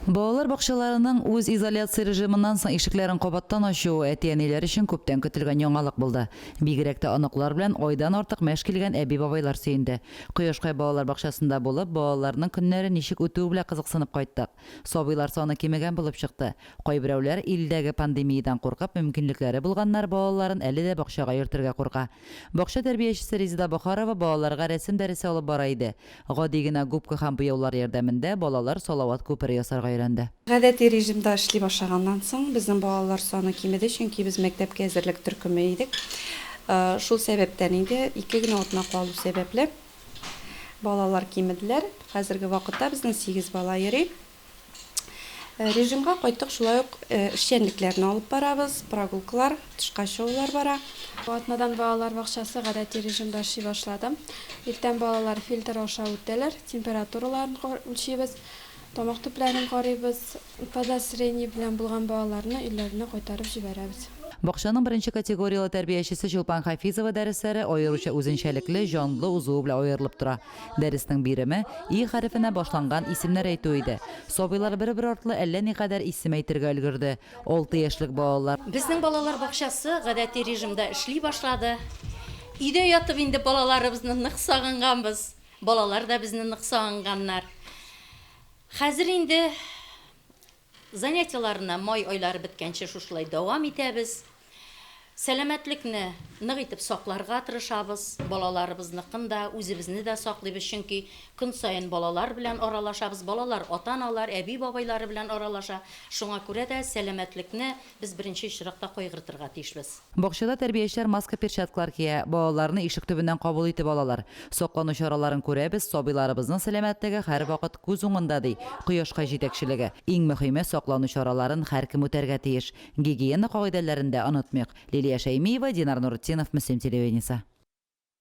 Балалар бакчаларының үз изоляция режимыннан соң ишекләрен кабаттан ачуы әти-әниләр өчен күптән көтелгән яңалык булды. Бигрәк тә оныклар белән айдан артык мәш килгән әби-бабайлар сөенде. Кояшкай балалар бакчасында булып, балаларның көннәре ничек үтүе белән кызыксынып кайттык. Сабыйлар саны кимегән булып чыкты. Кайберәүләр илдәге пандемиядан куркып, мөмкинлекләре булганнар балаларын әле дә бакчага йөртергә курка. Бакча тәрбиячесе Резида Бохарова балаларга рәсем дәресе алып бара иде. Гади генә губка һәм буяулар ярдәмендә балалар салават күпере ясарга өйрәнде. Гадәти режимда эшли башлаганнан соң безнең балалар саны кимеде, чөнки без мәктәпкә әзерлек төркеме идек. Шул сәбәптән инде 2 генә атна калу сәбәпле балалар кимеделәр. Хәзерге вакытта безнең 8 бала йөри. Режимга кайттык, шулай ук эшчәнлекләрне алып барабыз, прогулкалар, тышка чыгулар бара. Атнадан балалар бакчасы гадәти режимда эшли башлады. Иртән балалар фильтр аша үтәләр, температураларын үлчибез, тамак төпләрен карыйбыз, подозрение белән булган балаларны өйләренә кайтарып җибәрәбез. Бакчаның беренче категориялы тәрбиячесе Чулпан Хафизова дәресләре аеруча үзенчәлекле, җанлы узуы белән аерылып тора. Дәреснең биреме И хәрефенә башланган исемнәр әйтү иде. Сабыйлар бер-бер артлы әллә никадәр исем әйтергә өлгерде. 6 яшьлек балалар. Безнең балалар бакчасы гадәти режимда эшли башлады. Өйдә ятып инде балаларыбызны нык сагынганбыз. Балалар да безне нык сагынганнар. Хәзер инде занятияларына май айлары беткәнче шушылай дәвам итәбез. Сәламәтлекне нык итеп сакларга тырышабыз. Балаларыбызны да, үзебезне дә саклыйбыз, чөнки көн саен балалар белән аралашабыз. Балалар ата-аналар, әби-бабайлары белән аралаша. Шуңа күрә дә сәламәтлекне без беренче чиракта кайгыртырга тиешбез. Бакчада тәрбиячеләр маска перчаткалар кия, балаларны ишек төбеннән кабул итеп алалар. Саклану чараларын күрәбез, сабыйларыбызның сәламәтлеге һәр вакыт күз уңында ди. Кояшка җитәкчелеге. Иң мөһиме саклану чараларын һәркем үтәргә тиеш. Гигиена кагыйдәләрен дә онытмыйк. Лилия Шәймиева, Динар Нуртдинов, Мөслим телевидениесе.